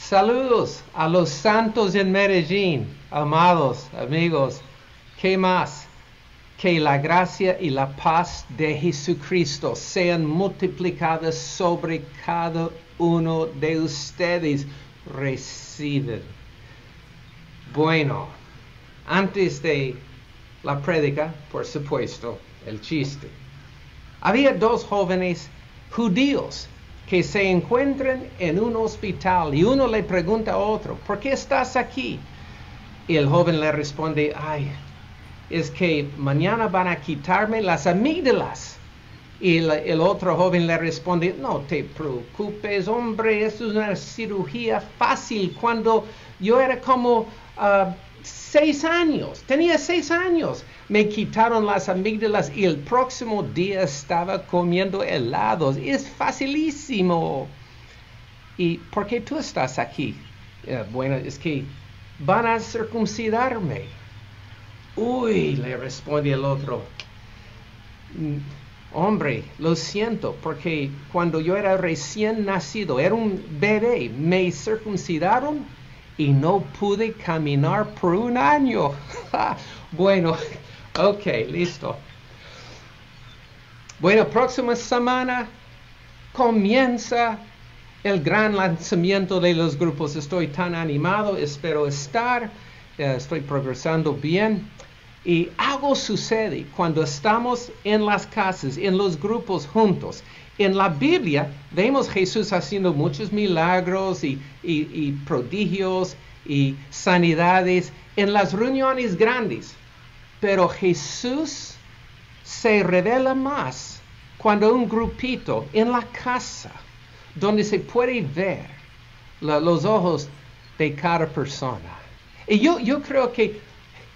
Saludos a los santos en Medellín, amados amigos. ¿Qué más? Que la gracia y la paz de Jesucristo sean multiplicadas sobre cada uno de ustedes. Reciben. Bueno, antes de la prédica, por supuesto, el chiste. Había dos jóvenes judíos que se encuentran en un hospital y uno le pregunta a otro, ¿por qué estás aquí? Y el joven le responde, ay, es que mañana van a quitarme las amígdalas. Y el otro joven le responde, no te preocupes, hombre, eso es una cirugía fácil. Cuando yo era como 6 años, tenía 6 años, me quitaron las amígdalas y el próximo día estaba comiendo helados. Es facilísimo. ¿Y por qué tú estás aquí? Bueno, es que van a circuncidarme. Uy, le responde el otro. Hombre, lo siento, porque cuando yo era recién nacido, era un bebé, me circuncidaron y no pude caminar por 1 año. Bueno, ok, listo. Bueno, próxima semana comienza el gran lanzamiento de los grupos. Estoy tan animado, espero estar, estoy progresando bien. Y algo sucede cuando estamos en las casas, en los grupos juntos. En la Biblia vemos Jesús haciendo muchos milagros y prodigios y sanidades en las reuniones grandes. Pero Jesús se revela más cuando un grupito en la casa, donde se puede ver los ojos de cada persona. Y yo creo que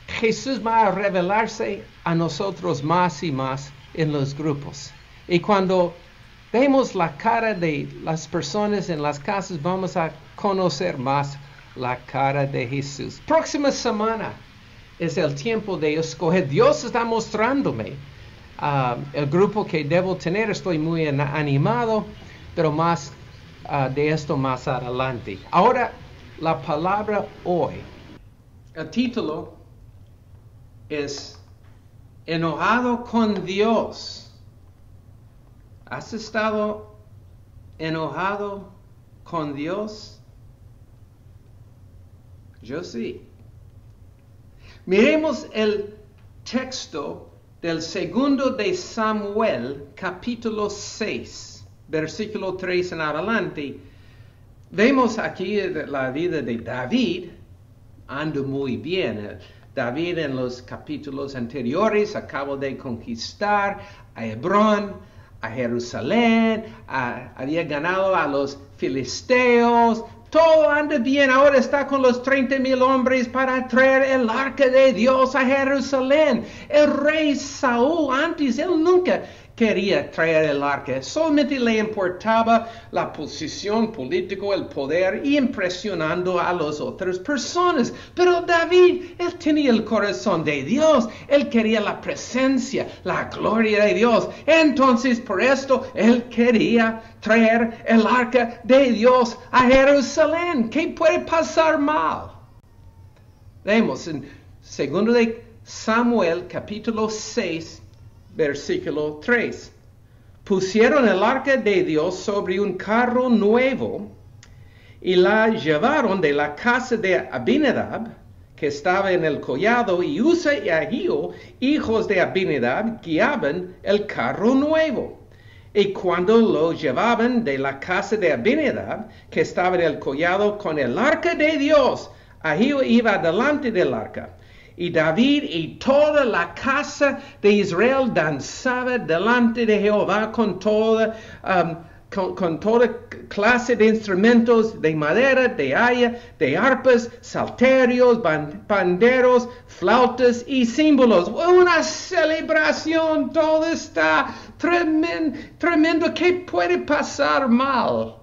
Jesús va a revelarse a nosotros más y más en los grupos. Y cuando vemos la cara de las personas en las casas, vamos a conocer más la cara de Jesús. Próxima semana es el tiempo de escoger. Dios está mostrándome el grupo que debo tener. Estoy muy animado, pero más de esto más adelante. Ahora, la palabra hoy. El título es enojado con Dios. ¿Has estado enojado con Dios? Yo sí. Miremos el texto del 2 de Samuel, capítulo 6, versículo 3 en adelante. Vemos aquí la vida de David, anda muy bien. David en los capítulos anteriores acabó de conquistar a Hebrón, a Jerusalén, había ganado a los filisteos. Todo anda bien, ahora está con los 30,000 hombres para traer el arca de Dios a Jerusalén. El rey Saúl antes, él nunca quería traer el arca, solamente le importaba la posición política, el poder, y impresionando a las otras personas. Pero David, él tenía el corazón de Dios, él quería la presencia, la gloria de Dios. Entonces, por esto, él quería traer el arca de Dios a Jerusalén. ¿Qué puede pasar mal? Vemos en 2 de Samuel, capítulo 6, versículo 3. Pusieron el arca de Dios sobre un carro nuevo y la llevaron de la casa de Abinadab, que estaba en el collado, y Usa y Ahío, hijos de Abinadab, guiaban el carro nuevo. Y cuando lo llevaban de la casa de Abinadab, que estaba en el collado con el arca de Dios, Ahío iba delante del arca. Y David y toda la casa de Israel danzaba delante de Jehová con toda clase de instrumentos de madera, de haya, de arpas, salterios, panderos, flautas y símbolos. Una celebración, todo está tremendo. ¿Qué puede pasar mal?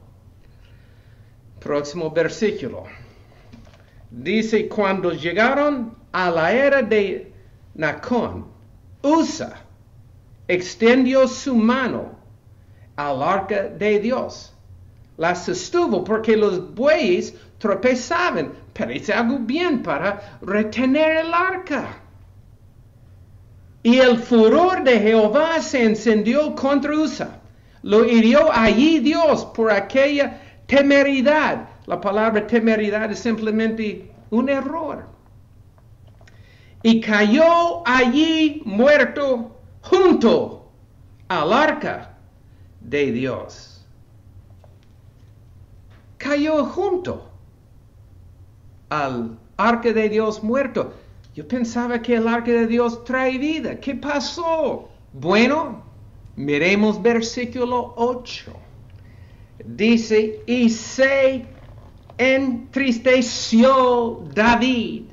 Próximo versículo. Dice, cuando llegaron a la era de Nacón, Usa extendió su mano al arca de Dios, las sostuvo porque los bueyes tropezaban, pero es algo bien para retener el arca. Y el furor de Jehová se encendió contra Usa. Lo hirió allí Dios por aquella temeridad. La palabra temeridad es simplemente un error. Y cayó allí muerto junto al arca de Dios. Cayó junto al arca de Dios muerto. Yo pensaba que el arca de Dios trae vida. ¿Qué pasó? Bueno, miremos versículo 8. Dice, y se entristeció David.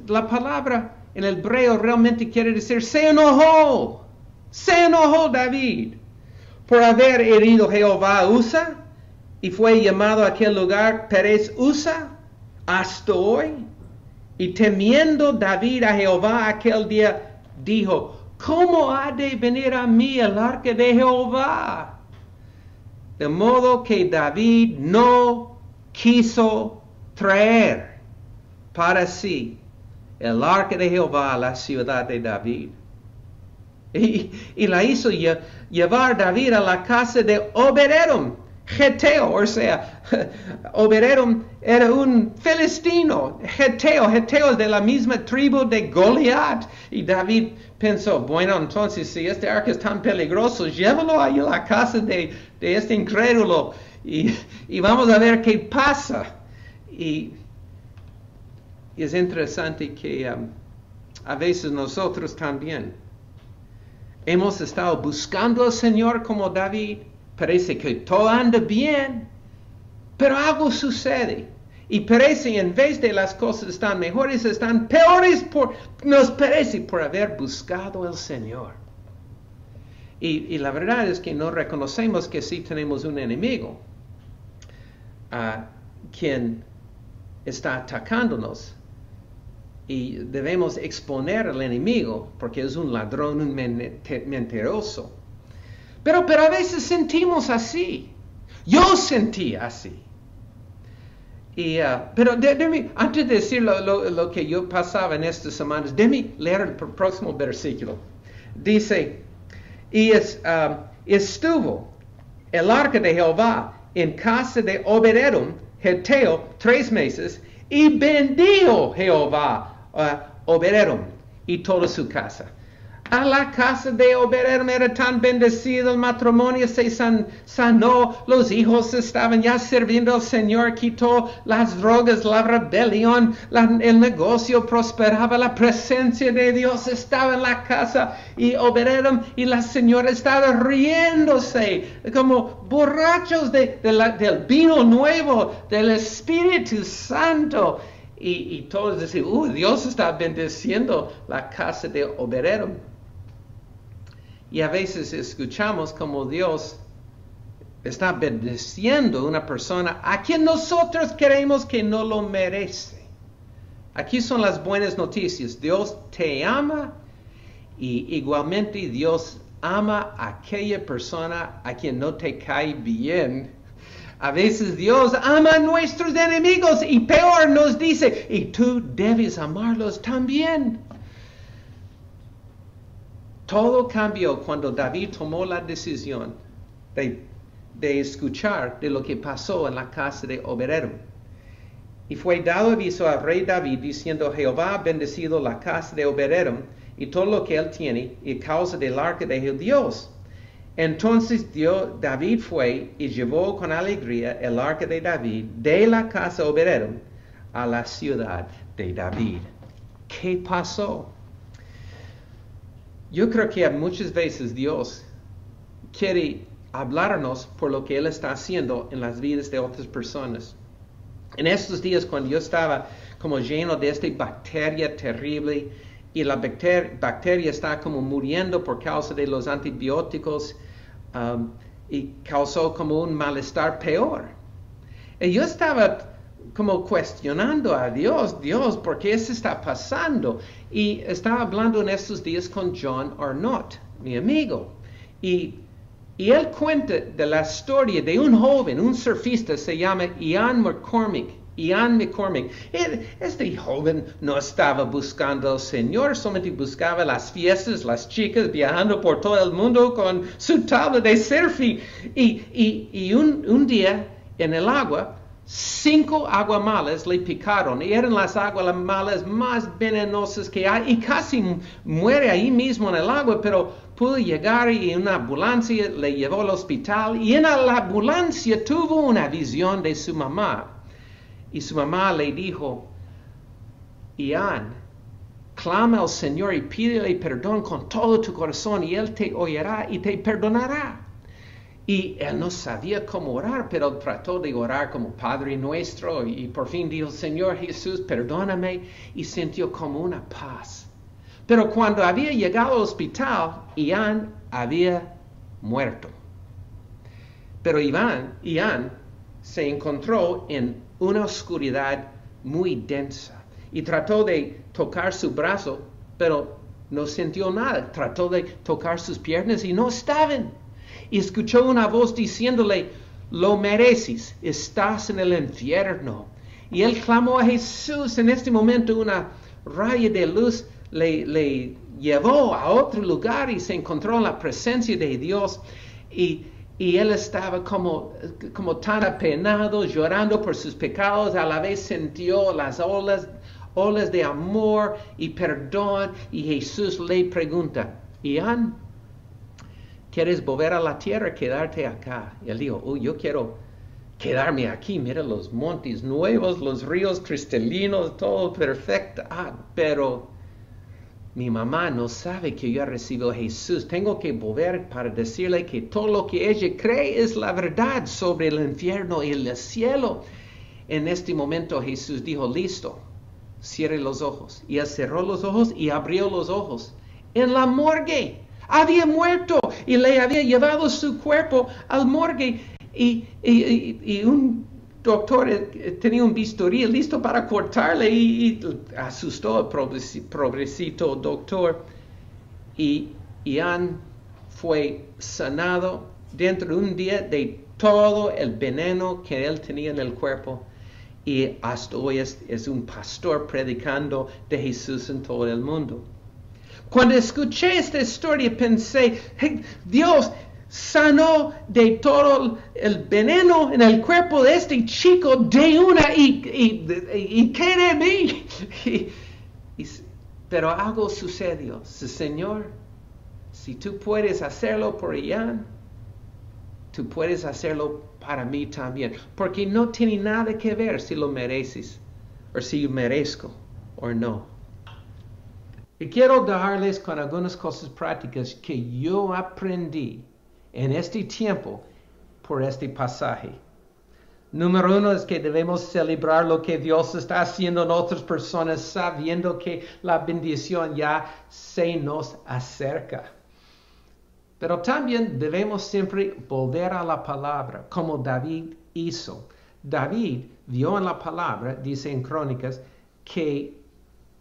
La palabra en el hebreo realmente quiere decir, se enojó David por haber herido Jehová a Usa, y fue llamado a aquel lugar Perez Usa hasta hoy. Y temiendo David a Jehová aquel día, dijo, ¿cómo ha de venir a mí el arca de Jehová? De modo que David no quiso traer para sí el arca de Jehová a la ciudad de David. Y la hizo llevar David a la casa de Obed-Edom, Geteo, o sea, Obed-Edom era un filistino, Geteo es de la misma tribu de Goliat. Y David pensó, bueno, entonces si este arca es tan peligroso, llévalo ahí a la casa de este incrédulo y vamos a ver qué pasa. Y es interesante que a veces nosotros también hemos estado buscando al Señor como David. Parece que todo anda bien, pero algo sucede. Y parece en vez de las cosas están mejores, están peores, nos parece por haber buscado al Señor. Y la verdad es que no reconocemos que sí tenemos un enemigo, quien está atacándonos. Y debemos exponer al enemigo, porque es un ladrón, un mentiroso. Pero a veces sentimos así. Yo sentí así. Pero antes de decir lo que yo pasaba en estas semanas, déjame leer el próximo versículo. Dice, y estuvo el arca de Jehová en casa de Obed-Edom, Geteo, 3 meses, y bendijo Jehová Obed-Edom y toda su casa. A la casa de Obed-Edom era tan bendecido, el matrimonio se sanó, los hijos estaban ya sirviendo al Señor, quitó las drogas, la rebelión, el negocio prosperaba, la presencia de Dios estaba en la casa, y Obed-Edom y la señora estaban riéndose como borrachos del vino nuevo, del Espíritu Santo. Y todos decían, Dios está bendeciendo la casa de Obed-Edom. Y a veces escuchamos como Dios está bendeciendo a una persona a quien nosotros creemos que no lo merece. Aquí son las buenas noticias. Dios te ama y igualmente Dios ama a aquella persona a quien no te cae bien. A veces Dios ama a nuestros enemigos y peor nos dice, y tú debes amarlos también. Todo cambió cuando David tomó la decisión de escuchar de lo que pasó en la casa de Obed-Edom. Y fue dado aviso al rey David diciendo, Jehová ha bendecido la casa de Obed-Edom y todo lo que él tiene, y causa del arca de Dios. Entonces David fue y llevó con alegría el arca de David de la casa de Obed-Edom a la ciudad de David. ¿Qué pasó? Yo creo que muchas veces Dios quiere hablarnos por lo que Él está haciendo en las vidas de otras personas. En estos días, cuando yo estaba como lleno de esta bacteria terrible, y la bacteria está como muriendo por causa de los antibióticos, y causó como un malestar peor. Y yo estaba como cuestionando a Dios, ¿por qué eso está pasando? Y estaba hablando en estos días con John Arnott, mi amigo. Y Y él cuenta de la historia de un joven, un surfista, se llama Ian McCormick. Este joven no estaba buscando al Señor, solamente buscaba las fiestas, las chicas, viajando por todo el mundo con su tabla de surf. Y un día en el agua, 5 aguamalas le picaron, y eran las aguamalas más venenosas que hay, y casi muere ahí mismo en el agua, pero pudo llegar y una ambulancia le llevó al hospital, y en la ambulancia tuvo una visión de su mamá. Y su mamá le dijo, Ian, clama al Señor y pídele perdón con todo tu corazón, y Él te oirá y te perdonará. Y él no sabía cómo orar, pero trató de orar como Padre Nuestro, y por fin dijo, Señor Jesús, perdóname, y sintió como una paz. Pero cuando había llegado al hospital, Ian había muerto. Pero Ian se encontró en una oscuridad muy densa y trató de tocar su brazo, pero no sintió nada. Trató de tocar sus piernas y no estaban. Y escuchó una voz diciéndole, lo mereces, estás en el infierno. Y él clamó a Jesús. En este momento una raya de luz le llevó a otro lugar y se encontró en la presencia de Dios. Y él estaba como tan apenado, llorando por sus pecados. A la vez sintió las olas de amor y perdón. Y Jesús le pregunta, Ian, ¿quieres volver a la tierra, quedarte acá? Y él dijo, yo quiero quedarme aquí. Mira los montes nuevos, los ríos cristalinos, todo perfecto. Pero mi mamá no sabe que yo recibo a Jesús. Tengo que volver para decirle que todo lo que ella cree es la verdad sobre el infierno y el cielo. En este momento Jesús dijo, listo, cierre los ojos. Y él cerró los ojos y abrió los ojos. En la morgue. Había muerto y le había llevado su cuerpo al morgue. Y un doctor tenía un bisturí listo para cortarle y asustó al pobrecito doctor. Y Ian fue sanado dentro de un día de todo el veneno que él tenía en el cuerpo. Y hasta hoy es un pastor predicando de Jesús en todo el mundo. Cuando escuché esta historia pensé, hey, Dios sanó de todo el veneno en el cuerpo de este chico de una y ¿qué de mí? Pero algo sucedió. Señor, si tú puedes hacerlo por Ian, tú puedes hacerlo para mí también. Porque no tiene nada que ver si lo mereces o si yo merezco o no. Y quiero dejarles con algunas cosas prácticas que yo aprendí en este tiempo por este pasaje. Número 1 es que debemos celebrar lo que Dios está haciendo en otras personas, sabiendo que la bendición ya se nos acerca. Pero también debemos siempre volver a la palabra, como David hizo. David vio en la palabra, dice en Crónicas, que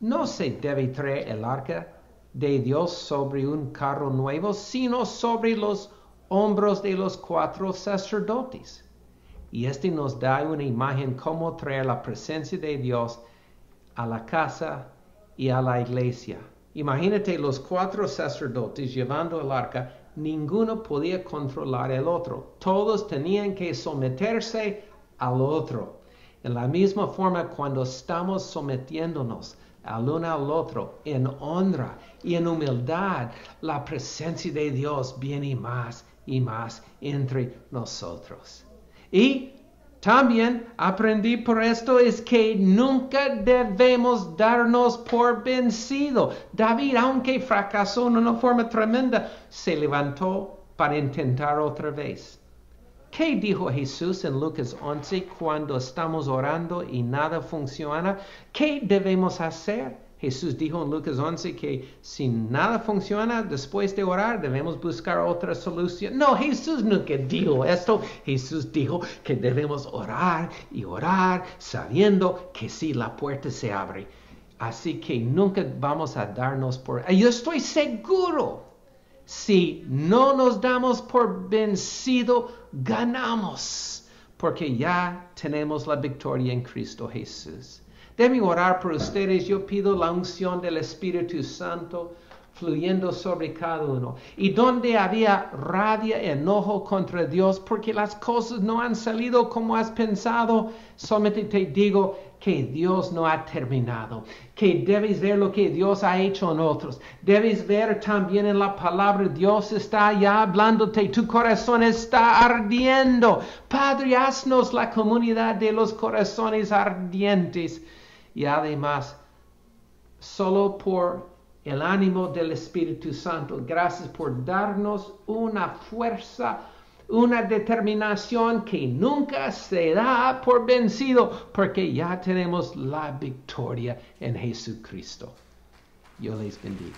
no se debe traer el arca de Dios sobre un carro nuevo, sino sobre los hombros de los 4 sacerdotes. Y este nos da una imagen cómo traer la presencia de Dios a la casa y a la iglesia. Imagínate los 4 sacerdotes llevando el arca, ninguno podía controlar el otro. Todos tenían que someterse al otro. En la misma forma, cuando estamos sometiéndonos al uno al otro en honra y en humildad, la presencia de Dios viene más y más entre nosotros. Y también aprendí por esto es que nunca debemos darnos por vencido. David, aunque fracasó en una forma tremenda, se levantó para intentar otra vez. ¿Qué dijo Jesús en Lucas 11 cuando estamos orando y nada funciona? ¿Qué debemos hacer? Jesús dijo en Lucas 11 que si nada funciona después de orar, debemos buscar otra solución. No, Jesús nunca dijo esto. Jesús dijo que debemos orar y orar sabiendo que sí, la puerta se abre. Así que nunca vamos a darnos por... Yo estoy seguro si no nos damos por vencido, ganamos, porque ya tenemos la victoria en Cristo Jesús. Deben orar por ustedes. Yo pido la unción del Espíritu Santo fluyendo sobre cada uno. Y donde había rabia, enojo contra Dios, porque las cosas no han salido como has pensado, solamente te digo que Dios no ha terminado, que debes ver lo que Dios ha hecho en otros. Debes ver también en la palabra, Dios está ya hablándote, tu corazón está ardiendo. Padre, haznos la comunidad de los corazones ardientes. Y además, solo por el ánimo del Espíritu Santo, gracias por darnos una fuerza, una determinación que nunca se da por vencido, porque ya tenemos la victoria en Jesucristo. Yo les bendiga.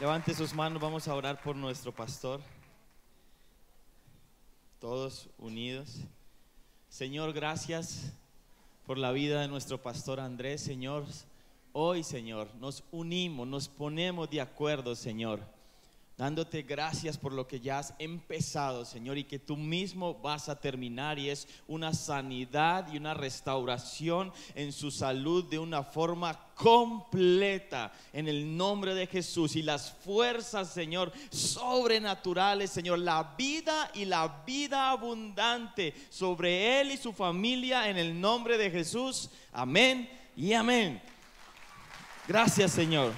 Levante sus manos, vamos a orar por nuestro pastor. Todos unidos. Señor, gracias por la vida de nuestro pastor Andrés. Señor, hoy, Señor, nos unimos, nos ponemos de acuerdo, Señor, dándote gracias por lo que ya has empezado, Señor, y que tú mismo vas a terminar, y es una sanidad y una restauración en su salud de una forma completa, en el nombre de Jesús. Y las fuerzas, Señor, sobrenaturales, Señor, la vida y la vida abundante sobre él y su familia, en el nombre de Jesús. Amén y amén. Gracias, Señor.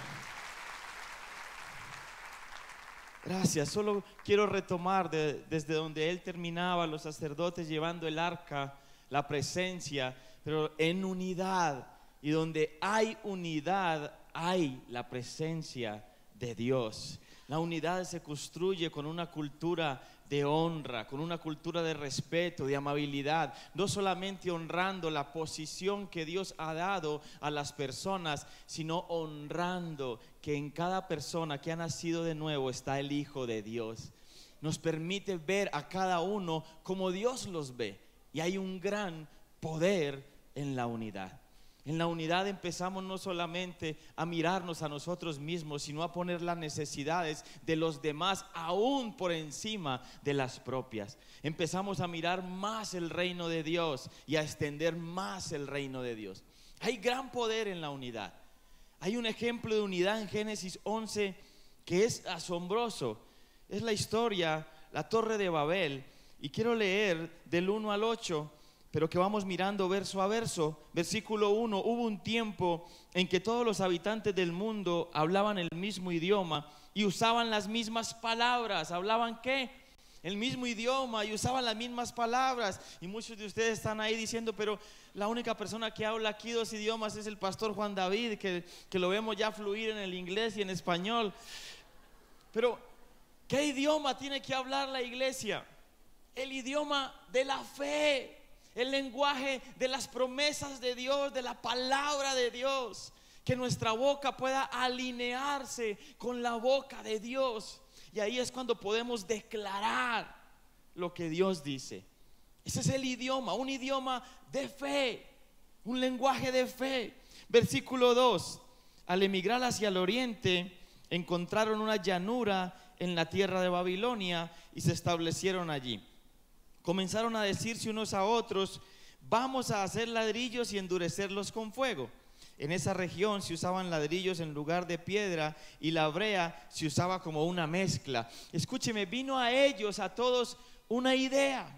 Gracias. Solo quiero retomar desde donde él terminaba, los sacerdotes llevando el arca, la presencia, pero en unidad. Y donde hay unidad, hay la presencia de Dios. La unidad se construye con una cultura de honra, con una cultura de respeto, de amabilidad, no solamente honrando la posición que Dios ha dado a las personas, sino honrando que en cada persona que ha nacido de nuevo está el Hijo de Dios. Nos permite ver a cada uno como Dios los ve, y hay un gran poder en la unidad. En la unidad empezamos no solamente a mirarnos a nosotros mismos, sino a poner las necesidades de los demás aún por encima de las propias. Empezamos a mirar más el reino de Dios y a extender más el reino de Dios. Hay gran poder en la unidad. Hay un ejemplo de unidad en Génesis 11 que es asombroso. Es la historia, la Torre de Babel. Y quiero leer del 1 al 8, pero que vamos mirando verso a verso. Versículo 1: hubo un tiempo en que todos los habitantes del mundo hablaban el mismo idioma y usaban las mismas palabras. ¿Hablaban qué? El mismo idioma, y usaban las mismas palabras. Y muchos de ustedes están ahí diciendo, pero la única persona que habla aquí 2 idiomas es el pastor Juan David, que lo vemos ya fluir en el inglés y en español. Pero ¿qué idioma tiene que hablar la iglesia? El idioma de la fe, el lenguaje de las promesas de Dios, de la palabra de Dios. Que nuestra boca pueda alinearse con la boca de Dios. Y ahí es cuando podemos declarar lo que Dios dice. Ese es el idioma, un idioma de fe, un lenguaje de fe. Versículo 2: al emigrar hacia el oriente, encontraron una llanura en la tierra de Babilonia y se establecieron allí. Comenzaron a decirse unos a otros, vamos a hacer ladrillos y endurecerlos con fuego. En esa región se usaban ladrillos en lugar de piedra, y la brea se usaba como una mezcla. Escúcheme, vino a ellos, a todos, una idea,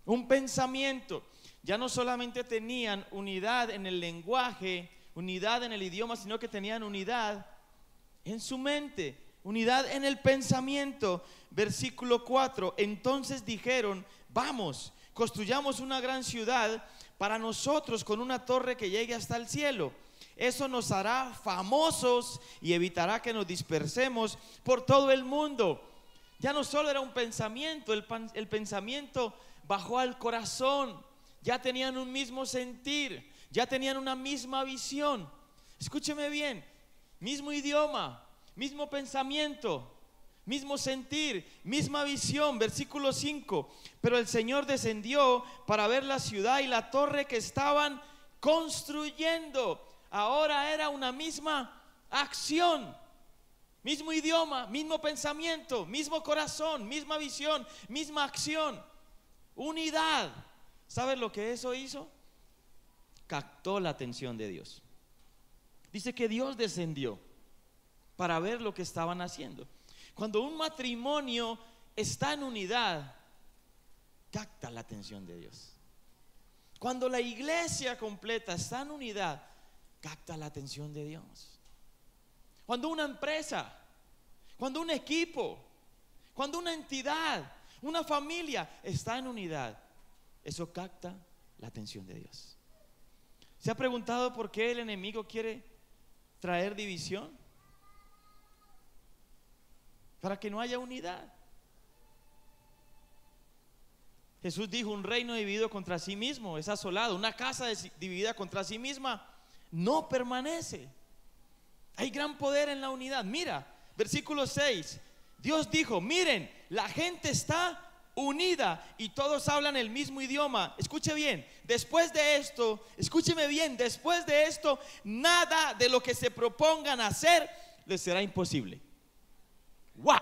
un pensamiento. Ya no solamente tenían unidad en el lenguaje, unidad en el idioma, sino que tenían unidad en su mente, unidad en el pensamiento. Versículo 4: entonces dijeron, vamos, construyamos una gran ciudad para nosotros con una torre que llegue hasta el cielo. Eso nos hará famosos y evitará que nos dispersemos por todo el mundo. Ya no solo era un pensamiento, el pensamiento bajó al corazón. Ya tenían un mismo sentir, ya tenían una misma visión. Escúcheme bien, mismo idioma, mismo pensamiento, mismo sentir, misma visión. Versículo 5: pero el Señor descendió para ver la ciudad y la torre que estaban construyendo. ahora era una misma acción, mismo idioma, mismo pensamiento, mismo corazón, misma visión, misma acción, unidad. ¿Sabes lo que eso hizo? Captó la atención de Dios. Dice que Dios descendió para ver lo que estaban haciendo. Cuando un matrimonio está en unidad, capta la atención de Dios. Cuando la iglesia completa está en unidad, capta la atención de Dios. Cuando una empresa, cuando un equipo, cuando una entidad, una familia está en unidad, eso capta la atención de Dios. ¿Se ha preguntado por qué el enemigo quiere traer división? Para que no haya unidad. Jesús dijo: un reino dividido contra sí mismo es asolado, una casa dividida contra sí misma no permanece. Hay gran poder en la unidad. Mira, versículo 6. Dios dijo: miren, la gente está unida y todos hablan el mismo idioma. Escuche bien, después de esto, escúcheme bien, después de esto, nada de lo que se propongan hacer les será imposible. ¡Wow!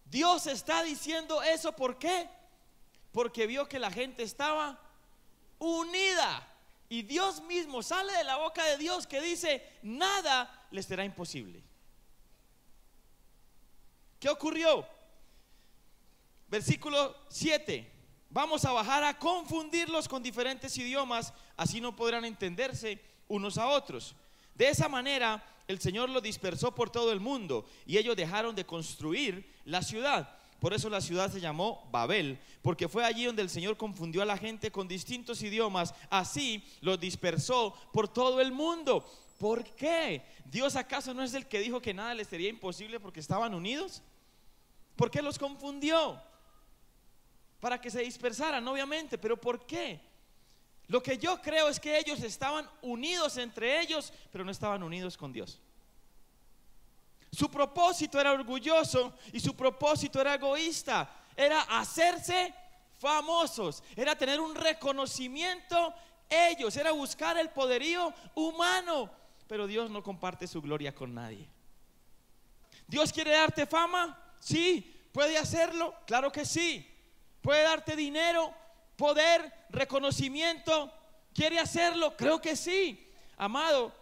Dios está diciendo eso, ¿por qué? Porque vio que la gente estaba unida. Y Dios mismo, sale de la boca de Dios que dice: nada les será imposible. ¿Qué ocurrió? Versículo 7. Vamos a bajar a confundirlos con diferentes idiomas, así no podrán entenderse unos a otros. De esa manera el Señor los dispersó por todo el mundo y ellos dejaron de construir la ciudad. Por eso la ciudad se llamó Babel, porque fue allí donde el Señor confundió a la gente con distintos idiomas. Así los dispersó por todo el mundo. ¿Por qué? ¿Dios acaso no es el que dijo que nada les sería imposible porque estaban unidos? ¿Por qué los confundió? Para que se dispersaran, obviamente. ¿Pero por qué? Lo que yo creo es que ellos estaban unidos entre ellos, pero no estaban unidos con Dios. Su propósito era orgulloso y su propósito era egoísta. Era hacerse famosos, era tener un reconocimiento ellos, era buscar el poderío humano. Pero Dios no comparte su gloria con nadie. ¿Dios quiere darte fama? Sí. ¿Puede hacerlo? Claro que sí. ¿Puede darte dinero, poder, reconocimiento? ¿Quiere hacerlo? Creo que sí. Amado,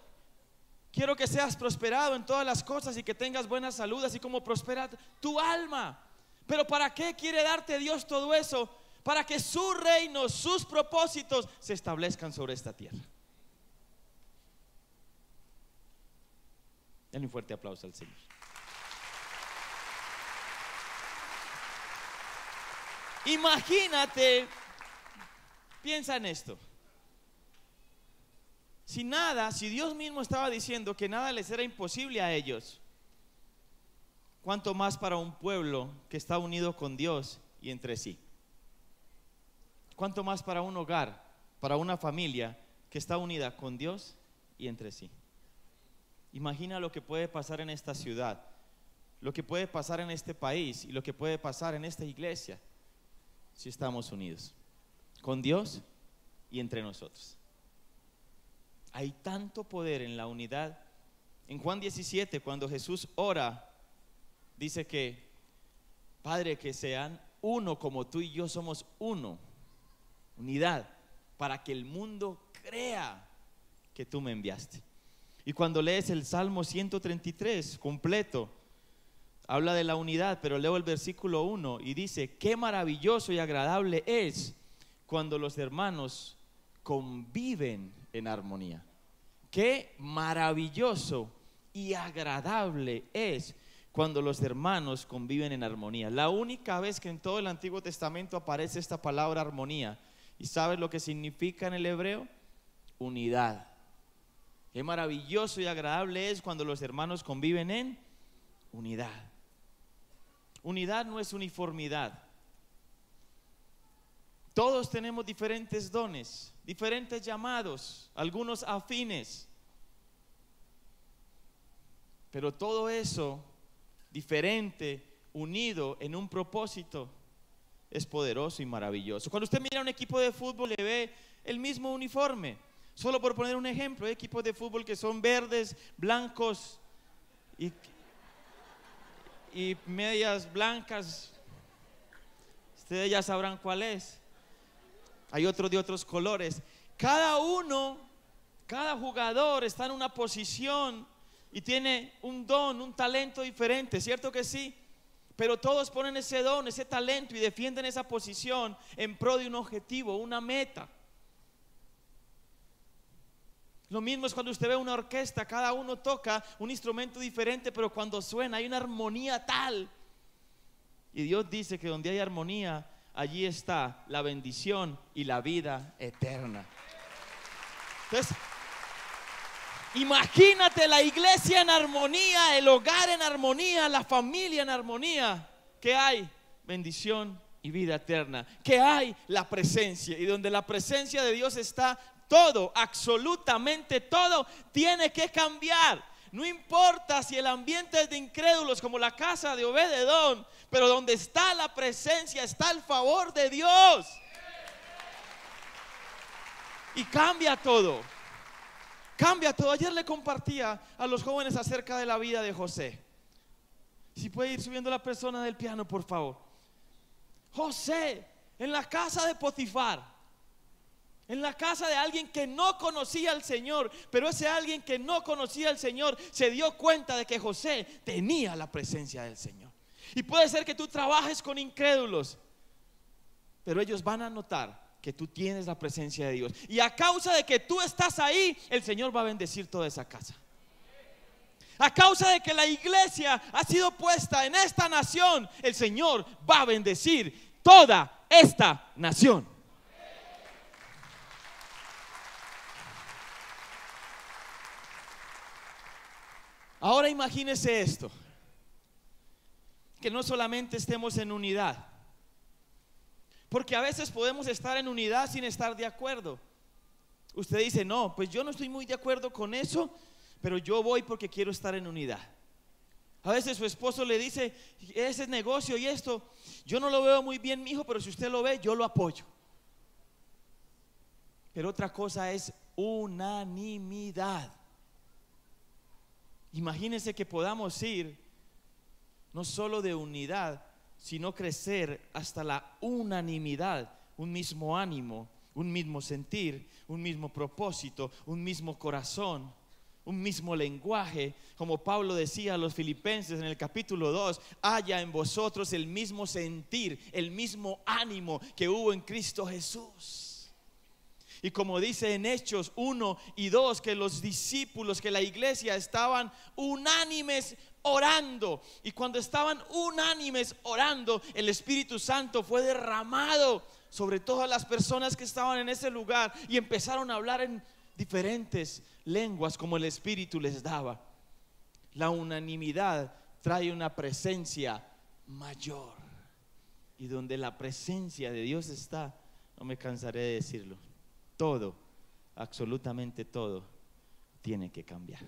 quiero que seas prosperado en todas las cosas y que tengas buena salud, así como prospera tu alma. Pero ¿para qué quiere darte Dios todo eso? Para que su reino, sus propósitos se establezcan sobre esta tierra. Denle un fuerte aplauso al Señor. Imagínate, piensa en esto. Si Dios mismo estaba diciendo que nada les era imposible a ellos, ¿cuánto más para un pueblo que está unido con Dios y entre sí? ¿Cuánto más para un hogar, para una familia que está unida con Dios y entre sí? Imagina lo que puede pasar en esta ciudad, lo que puede pasar en este país y lo que puede pasar en esta iglesia si estamos unidos con Dios y entre nosotros. Hay tanto poder en la unidad. En Juan 17, cuando Jesús ora, dice que: Padre, que sean uno como tú y yo somos uno. Unidad, para que el mundo crea que tú me enviaste. Y cuando lees el Salmo 133 completo, habla de la unidad, pero leo el versículo 1 y dice: qué maravilloso y agradable es cuando los hermanos conviven en armonía. Qué maravilloso y agradable es cuando los hermanos conviven en armonía. La única vez que en todo el Antiguo Testamento aparece esta palabra armonía. ¿Y sabes lo que significa en el hebreo? Unidad. Qué maravilloso y agradable es cuando los hermanos conviven en unidad. Unidad no es uniformidad. Todos tenemos diferentes dones, diferentes llamados, algunos afines. Pero todo eso diferente, unido en un propósito, es poderoso y maravilloso. Cuando usted mira un equipo de fútbol, le ve el mismo uniforme. Solo por poner un ejemplo, hay equipos de fútbol que son verdes, blancos y medias blancas. Ustedes ya sabrán cuál es. Hay otros de otros colores. Cada jugador está en una posición y tiene un don, un talento diferente, ¿cierto que sí? Pero todos ponen ese don, ese talento y defienden esa posición en pro de un objetivo, una meta. Lo mismo es cuando usted ve una orquesta, cada uno toca un instrumento diferente, pero cuando suena hay una armonía tal. Y Dios dice que donde hay armonía, allí está la bendición y la vida eterna. Entonces, imagínate la iglesia en armonía, el hogar en armonía, la familia en armonía. ¿Qué hay? Bendición y vida eterna. ¿Qué hay? La presencia. Y donde la presencia de Dios está, todo, absolutamente todo, tiene que cambiar. No importa si el ambiente es de incrédulos como la casa de Obed-edom, pero donde está la presencia está el favor de Dios. Y cambia todo. Cambia todo. Ayer le compartía a los jóvenes acerca de la vida de José. Si puede ir subiendo la persona del piano, por favor. José, en la casa de Potifar, en la casa de alguien que no conocía al Señor, pero ese alguien que no conocía al Señor se dio cuenta de que José tenía la presencia del Señor. Y puede ser que tú trabajes con incrédulos, pero ellos van a notar que tú tienes la presencia de Dios. Y a causa de que tú estás ahí, el Señor va a bendecir toda esa casa. A causa de que la iglesia ha sido puesta en esta nación, el Señor va a bendecir toda esta nación. Ahora imagínese esto, que no solamente estemos en unidad, porque a veces podemos estar en unidad sin estar de acuerdo. Usted dice, no, pues yo no estoy muy de acuerdo con eso, pero yo voy porque quiero estar en unidad. A veces su esposo le dice, ese negocio y esto, yo no lo veo muy bien, mijo, pero si usted lo ve, yo lo apoyo. Pero otra cosa es unanimidad. Imagínense que podamos ir no solo de unidad, sino crecer hasta la unanimidad, un mismo ánimo, un mismo sentir, un mismo propósito, un mismo corazón, un mismo lenguaje. Como Pablo decía a los filipenses en el capítulo 2, haya en vosotros el mismo sentir, el mismo ánimo que hubo en Cristo Jesús. Y como dice en Hechos 1 y 2, que los discípulos, que la iglesia estaban unánimes orando. Y cuando estaban unánimes orando, el Espíritu Santo fue derramado sobre todas las personas que estaban en ese lugar. Y empezaron a hablar en diferentes lenguas como el Espíritu les daba. La unanimidad trae una presencia mayor. Y donde la presencia de Dios está, no me cansaré de decirlo, todo, absolutamente todo, tiene que cambiar.